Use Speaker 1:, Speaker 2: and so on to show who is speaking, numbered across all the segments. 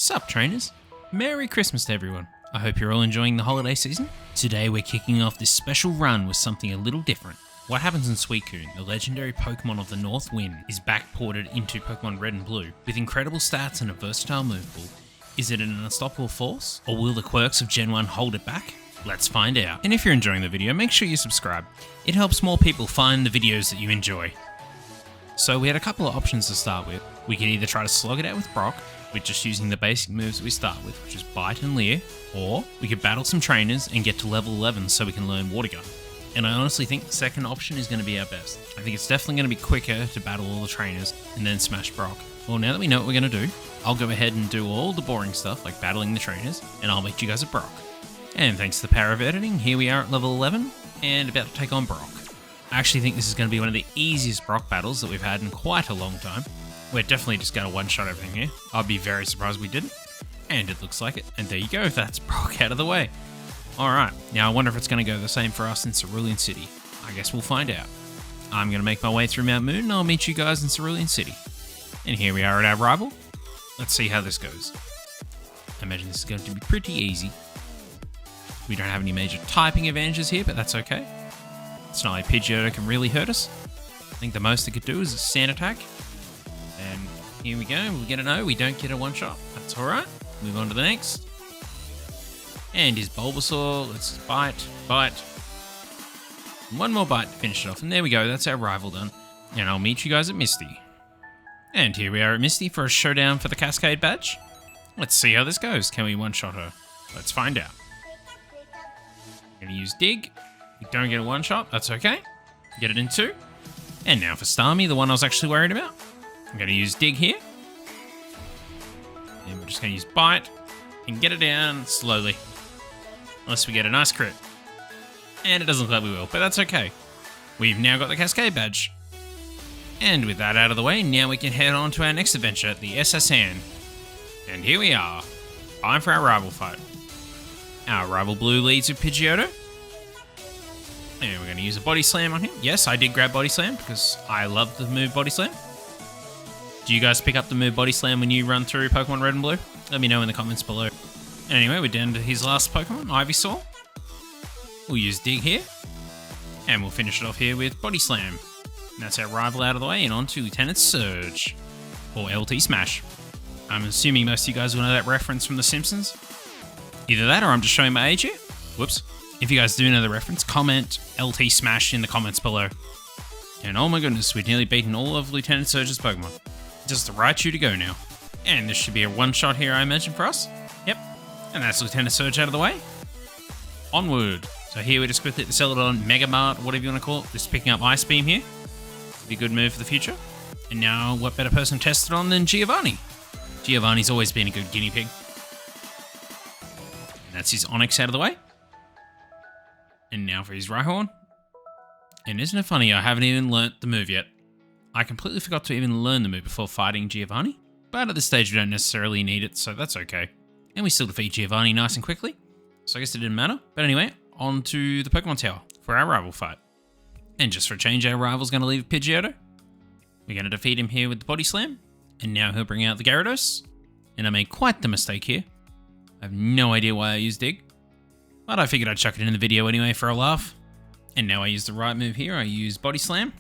Speaker 1: Sup trainers, Merry Christmas to everyone. I hope you're all enjoying the holiday season. Today we're kicking off this special run with something a little different. What happens in Suicune, the legendary Pokemon of the North Wind, is backported into Pokemon Red and Blue with incredible stats and a versatile move pool. Is it an unstoppable force, or will the quirks of Gen 1 hold it back? Let's find out. And if you're enjoying the video, make sure you subscribe. It helps more people find the videos that you enjoy. So we had a couple of options to start with. We could either try to slog it out with Brock, with just using the basic moves that we start with, which is Bite and Leer, or we could battle some trainers and get to level 11 so we can learn Water Gun. And I honestly think the second option is going to be our best. I think it's definitely going to be quicker to battle all the trainers and then smash Brock. Well, now that we know what we're going to do, I'll go ahead and do all the boring stuff like battling the trainers, and I'll meet you guys at Brock. And thanks to the power of editing, here we are at level 11 and about to take on Brock. I actually think this is going to be one of the easiest Brock battles that we've had in quite a long time. We're definitely just going to one-shot everything here. I'd be very surprised we didn't. And it looks like it. And there you go, that's Brock out of the way. Alright, now I wonder if it's going to go the same for us in Cerulean City. I guess we'll find out. I'm going to make my way through Mount Moon and I'll meet you guys in Cerulean City. And here we are at our rival. Let's see how this goes. I imagine this is going to be pretty easy. We don't have any major typing advantages here, but that's okay. It's not like Pidgeotto can really hurt us. I think the most it could do is a sand attack. And here we go, we'll get an O, we don't get a one-shot. That's alright. Move on to the next. And his Bulbasaur, let's bite. And one more bite to finish it off, and there we go, that's our rival done. And I'll meet you guys at Misty. And here we are at Misty for a showdown for the Cascade badge. Let's see how this goes. Can we one-shot her? Let's find out. I'm gonna use Dig. We don't get a one-shot, that's okay. Get it in two. And now for Starmie, the one I was actually worried about. I'm going to use Dig here. And we're just going to use Bite and get it down slowly. Unless we get a nice crit. And it doesn't look like we will, but that's okay. We've now got the Cascade badge. And with that out of the way, now we can head on to our next adventure, the SSN. And here we are. Time for our rival fight. Our rival Blue leads with Pidgeotto. And we're going to use a Body Slam on him. Yes, I did grab Body Slam because I love the move Body Slam. Do you guys pick up the move Body Slam when you run through Pokemon Red and Blue? Let me know in the comments below. Anyway, we're down to his last Pokemon, Ivysaur. We'll use Dig here. And we'll finish it off here with Body Slam. And that's our rival out of the way, and on to Lieutenant Surge. Or LT Smash. I'm assuming most of you guys will know that reference from The Simpsons. Either that or I'm just showing my age here. Whoops. If you guys do know the reference, comment LT Smash in the comments below. And oh my goodness, we've nearly beaten all of Lieutenant Surge's Pokemon. Just the right shoe to go now. And this should be a one-shot here, I imagine, for us. Yep. And that's Lieutenant Surge out of the way. Onward. So here we just quickly hit the Celadon Mega Mart, whatever you want to call it. Just picking up Ice Beam here. Be a good move for the future. And now, what better person to test it on than Giovanni? Giovanni's always been a good guinea pig. And that's his Onix out of the way. And now for his Rhyhorn. And isn't it funny, I haven't even learnt the move yet. I completely forgot to even learn the move before fighting Giovanni, but at this stage we don't necessarily need it, so that's okay. And we still defeat Giovanni nice and quickly, so I guess it didn't matter. But anyway, on to the Pokemon Tower for our rival fight. And just for a change, our rival's going to leave Pidgeotto. We're going to defeat him here with the Body Slam, and now he'll bring out the Gyarados. And I made quite the mistake here. I have no idea why I used Dig, but I figured I'd chuck it in the video anyway for a laugh. And now I use the right move here, I use Body Slam.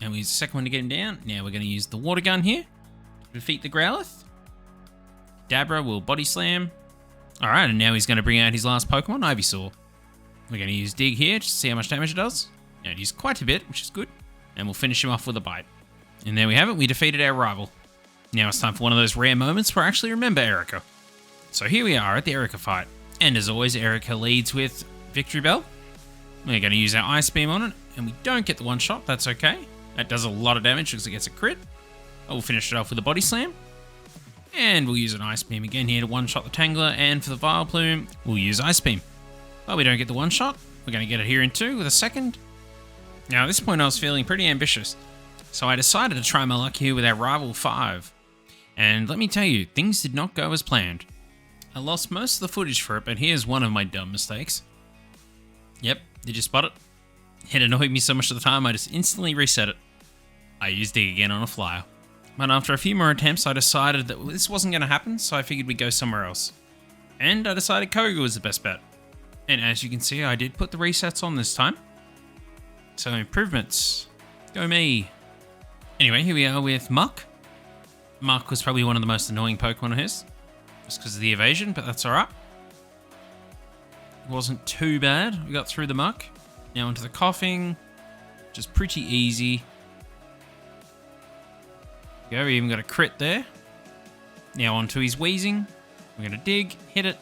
Speaker 1: And we use the second one to get him down. Now we're going to use the Water Gun here to defeat the Growlithe. Dabra will Body Slam. Alright, and now he's going to bring out his last Pokemon, Ivysaur. We're going to use Dig here just to see how much damage it does. And it used quite a bit, which is good. And we'll finish him off with a Bite. And there we have it, we defeated our rival. Now it's time for one of those rare moments where I actually remember Erica. So here we are at the Erica fight. And as always, Erica leads with Victory Bell. We're going to use our Ice Beam on it. And we don't get the one shot, that's okay. That does a lot of damage because it gets a crit. We'll finish it off with a Body Slam. And we'll use an Ice Beam again here to one-shot the Tangler. And for the Vileplume, we'll use Ice Beam. But we don't get the one shot. We're going to get it here in two with a second. Now at this point I was feeling pretty ambitious. So I decided to try my luck here with our rival 5. And let me tell you, things did not go as planned. I lost most of the footage for it, but here's one of my dumb mistakes. Yep, did you spot it? It annoyed me so much at the time I just instantly reset it. I used Dig again on a flyer. But after a few more attempts, I decided that this wasn't going to happen, so I figured we'd go somewhere else. And I decided Koga was the best bet. And as you can see, I did put the resets on this time. So improvements. Go me. Anyway, here we are with Muck. Muck was probably one of the most annoying Pokemon of his. Just because of the evasion, but that's alright. It wasn't too bad. We got through the Muck. Now onto the coughing. Just pretty easy. Go, we even got a crit there. Now onto his wheezing. We're going to dig, hit it.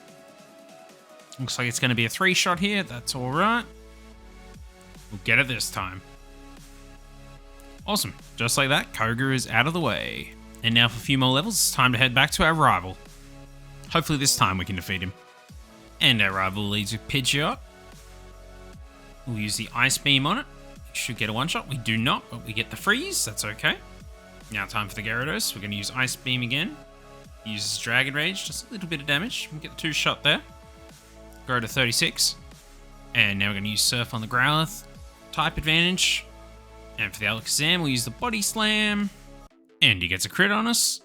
Speaker 1: Looks like it's going to be a 3-shot here. That's alright. We'll get it this time. Awesome. Just like that, Koga is out of the way. And now for a few more levels, it's time to head back to our rival. Hopefully this time we can defeat him. And our rival leads with Pidgeot. We'll use the Ice Beam on it. Should get a 1-shot. We do not, but we get the freeze. That's okay. Now time for the Gyarados. We're going to use Ice Beam again. Uses Dragon Rage, just a little bit of damage. We get the 2-shot there. Grow to 36. And now we're going to use Surf on the Growlithe. Type advantage. And for the Alakazam, we'll use the Body Slam. And he gets a crit on us.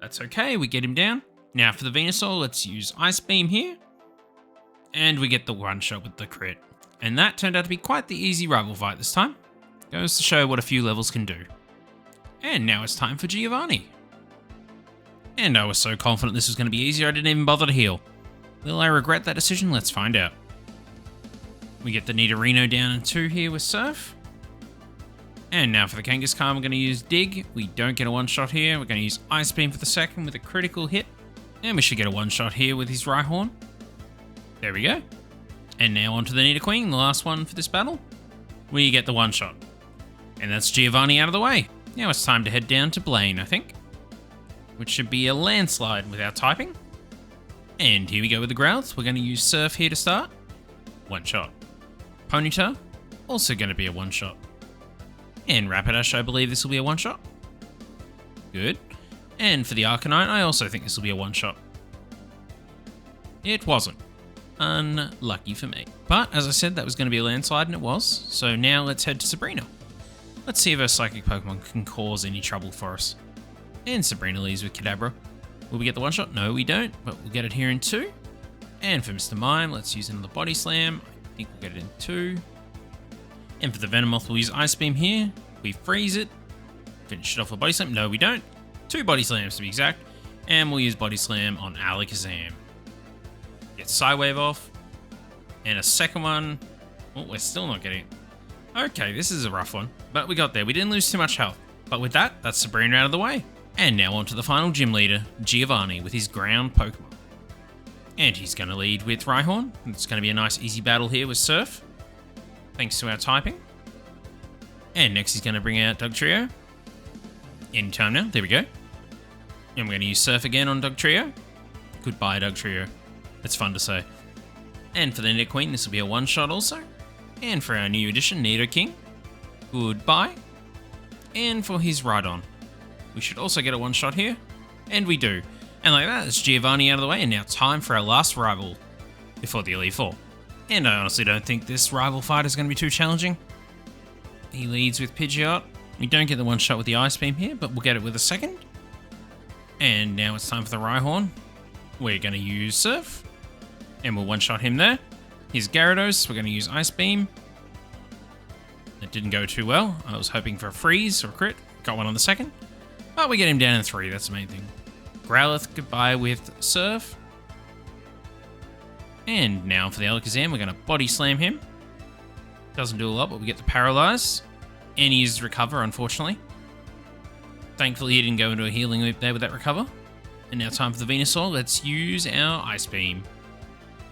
Speaker 1: That's okay, we get him down. Now for the Venusaur, let's use Ice Beam here. And we get the 1-shot with the crit. And that turned out to be quite the easy rival fight this time. Goes to show what a few levels can do. And now it's time for Giovanni. And I was so confident this was going to be easier, I didn't even bother to heal. Will I regret that decision? Let's find out. We get the Nidorino down in 2 here with Surf. And now for the Kangaskhan, we're going to use Dig. We don't get a 1-shot here. We're going to use Ice Beam for the second with a critical hit. And we should get a 1-shot here with his Rhyhorn. There we go. And now onto the Nidoqueen, the last one for this battle. We get the 1-shot. And that's Giovanni out of the way. Now it's time to head down to Blaine, I think. Which should be a landslide with our typing. And here we go with the Growlithe. We're going to use Surf here to start. 1-shot. Ponyta, also going to be a 1-shot. And Rapidash, I believe this will be a 1-shot. Good. And for the Arcanine, I also think this will be a 1-shot. It wasn't. Unlucky for me. But, as I said, that was going to be a landslide, and it was. So now let's head to Sabrina. Let's see if our Psychic Pokemon can cause any trouble for us. And Sabrina leads with Kadabra. Will we get the 1-shot? No, we don't, but we'll get it here in 2. And for Mr. Mime, let's use another Body Slam. I think we'll get it in 2. And for the Venomoth, we'll use Ice Beam here. We freeze it. Finish it off with Body Slam. No, we don't. 2 Body Slams to be exact. And we'll use Body Slam on Alakazam. Get Psywave off. And a second one. Oh, we're still not getting it. Okay, this is a rough one. But we got there. We didn't lose too much health. But with that, that's Sabrina out of the way. And now on to the final gym leader, Giovanni, with his ground Pokemon. And he's going to lead with Rhyhorn. It's going to be a nice easy battle here with Surf, thanks to our typing. And next he's going to bring out Dugtrio. Anytime now, there we go. And we're going to use Surf again on Dugtrio. Goodbye, Dugtrio. That's fun to say. And for the Nidoqueen, this will be a 1-shot also. And for our new addition, Nidoking, goodbye. And for his Rhydon, we should also get a 1-shot here. And we do. And like that, it's Giovanni out of the way, and now time for our last rival before the Elite Four. And I honestly don't think this rival fight is going to be too challenging. He leads with Pidgeot. We don't get the 1-shot with the Ice Beam here, but we'll get it with a second. And now it's time for the Rhyhorn. We're going to use Surf. And we'll 1-shot him there. Here's Gyarados. We're going to use Ice Beam. That didn't go too well. I was hoping for a freeze or a crit. Got one on the second. But we get him down in 3. That's the main thing. Growlithe, goodbye with Surf. And now for the Alakazam, we're going to Body Slam him. Doesn't do a lot, but we get the Paralyze. And he uses Recover, unfortunately. Thankfully, he didn't go into a healing loop there with that Recover. And now time for the Venusaur. Let's use our Ice Beam.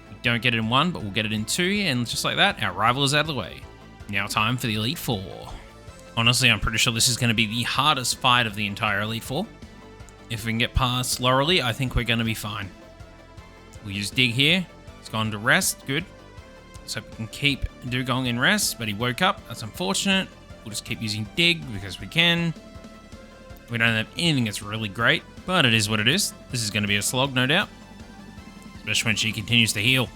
Speaker 1: We don't get it in 1, but we'll get it in 2. And just like that, our rival is out of the way. Now time for the Elite Four. Honestly, I'm pretty sure this is going to be the hardest fight of the entire Elite Four. If we can get past Lorelei, I think we're going to be fine. We'll use Dig here. He's gone to rest. Good. So we can keep Dugong in rest, but he woke up. That's unfortunate. We'll just keep using Dig because we can. We don't have anything that's really great, but it is what it is. This is going to be a slog, no doubt. Especially when she continues to heal.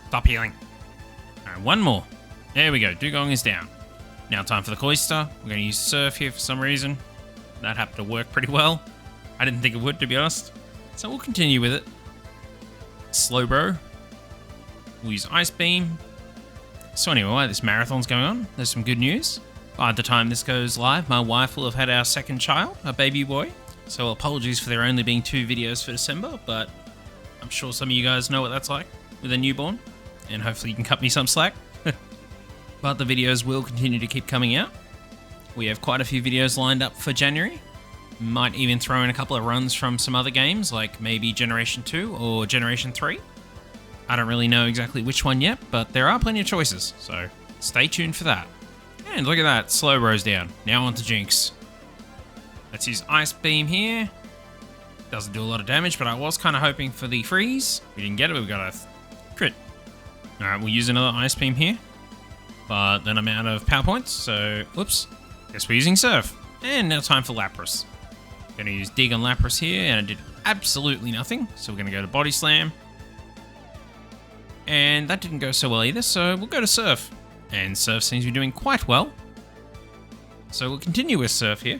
Speaker 1: Stop healing. Alright, one more. There we go. Dugong is down. Now time for the Cloyster. We're going to use Surf here for some reason. That happened to work pretty well. I didn't think it would, to be honest. So we'll continue with it. Slowbro. We'll use Ice Beam. So anyway, while this marathon's going on, there's some good news. By the time this goes live, my wife will have had our second child, a baby boy. So apologies for there only being 2 videos for December, but I'm sure some of you guys know what that's like with a newborn, and hopefully you can cut me some slack. But the videos will continue to keep coming out. We have quite a few videos lined up for January. Might even throw in a couple of runs from some other games, like maybe Generation 2 or Generation 3. I don't really know exactly which one yet, but there are plenty of choices, so stay tuned for that. And look at that, Slowbro's down. Now on to Jinx. Let's use Ice Beam here. Doesn't do a lot of damage, but I was kind of hoping for the freeze. We didn't get it, we got a crit. Alright, we'll use another Ice Beam here. But then I'm out of power points, so whoops. Guess we're using Surf. And now time for Lapras. Gonna use Dig on Lapras here, and it did absolutely nothing. So we're gonna go to Body Slam. And that didn't go so well either, so we'll go to Surf. And Surf seems to be doing quite well. So we'll continue with Surf here.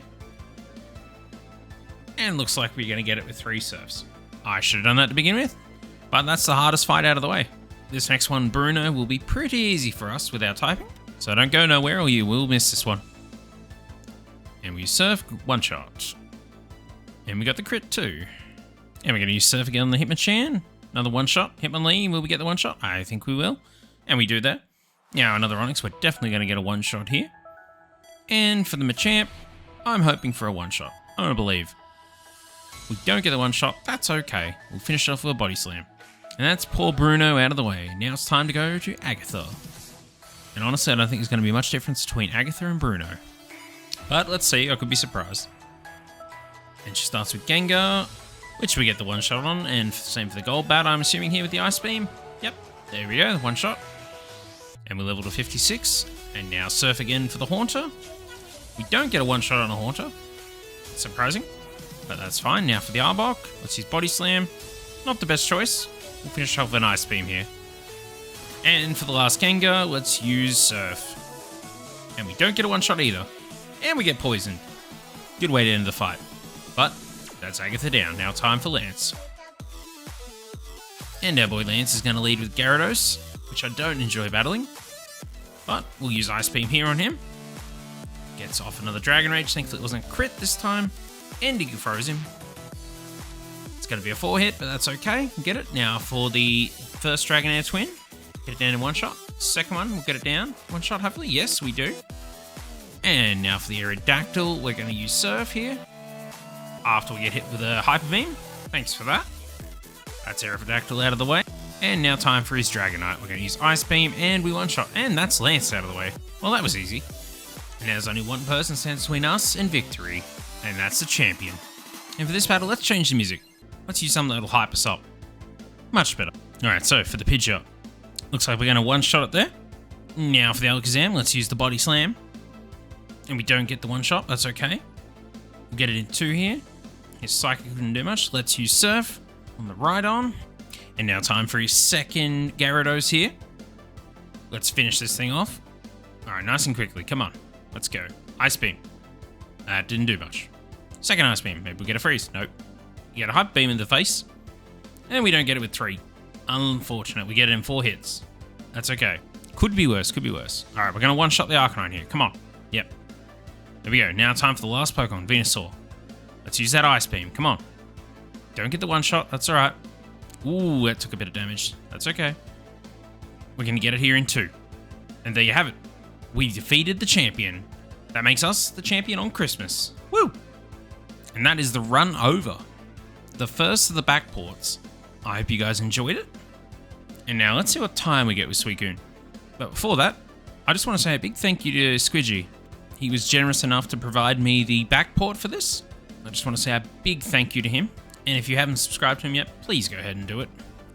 Speaker 1: And looks like we're gonna get it with 3 Surfs. I should have done that to begin with, but that's the hardest fight out of the way. This next one, Bruno, will be pretty easy for us with our typing. So don't go nowhere or you will miss this one. And we use Surf, one shot. And we got the crit too. And we're going to use Surf again on the Hitmonchan. Another one shot. Hitmonlee, will we get the one shot? I think we will. And we do that. Now another Onyx, we're definitely going to get a one shot here. And for the Machamp, I'm hoping for a one shot. I don't believe. We don't get the one shot, that's okay. We'll finish it off with a Body Slam. And that's poor Bruno out of the way. Now it's time to go to Agatha. And honestly, I don't think there's going to be much difference between Agatha and Bruno. But let's see, I could be surprised. And she starts with Gengar, which we get the one shot on, and same for the Gold Bat, I'm assuming here with the Ice Beam. Yep, there we go, one shot. And we're level to 56. And now Surf again for the Haunter. We don't get a one shot on a Haunter. Surprising, but that's fine. Now for the Arbok, let's use Body Slam. Not the best choice. We'll finish off with an Ice Beam here. And for the last Gengar, let's use Surf. And we don't get a one shot either. And we get poisoned. Good way to end the fight. But that's Agatha down. Now time for Lance. And our boy Lance is going to lead with Gyarados, which I don't enjoy battling. But we'll use Ice Beam here on him. Gets off another Dragon Rage. Thankfully it wasn't a crit this time. And Giga froze him. It's going to be a 4-hit, but that's okay. We'll get it. Now for the first Dragonair Twin. Get it down in one shot. Second one, we'll get it down. One shot, hopefully. Yes, we do. And now for the Aerodactyl, we're going to use Surf here. After we get hit with a Hyper Beam. Thanks for that. That's Aerodactyl out of the way. And now time for his Dragonite. We're going to use Ice Beam, and we one-shot. And that's Lance out of the way. Well, that was easy. And there's only one person stands between us and victory. And that's the champion. And for this battle, let's change the music. Let's use something that'll hype us up. Much better. Alright, so for the Pidgeot. Looks like we're going to one-shot it there. Now for the Alakazam, let's use the Body Slam. And we don't get the one-shot, that's okay. We'll get it in 2 here. His Psychic couldn't do much. Let's use Surf on the Rhydon. And now time for his second Gyarados here. Let's finish this thing off. Alright, nice and quickly, come on. Let's go. Ice Beam. That didn't do much. Second Ice Beam, maybe we get a freeze. Nope. You get a Hyper Beam in the face. And we don't get it with 3. Unfortunate, we get it in 4 hits. That's okay. Could be worse, could be worse. Alright, we're going to one-shot the Arcanine here. Come on. Yep. There we go. Now time for the last Pokemon, Venusaur. Let's use that Ice Beam. Come on. Don't get the one-shot. That's alright. Ooh, that took a bit of damage. That's okay. We're going to get it here in 2. And there you have it. We defeated the champion. That makes us the champion on Christmas. Woo! And that is the run over. The first of the backports. I hope you guys enjoyed it. And now let's see what time we get with Suicune. But before that, I just want to say a big thank you to Squidgy. He was generous enough to provide me the backport for this. I just want to say a big thank you to him. And if you haven't subscribed to him yet, please go ahead and do it.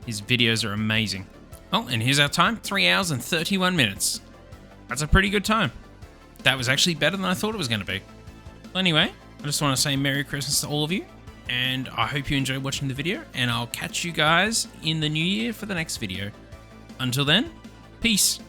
Speaker 1: His videos are amazing. Oh, and here's our time, 3 hours and 31 minutes. That's a pretty good time. That was actually better than I thought it was going to be. Well, anyway, I just want to say Merry Christmas to all of you. And I hope you enjoyed watching the video. And I'll catch you guys in the new year for the next video. Until then, peace.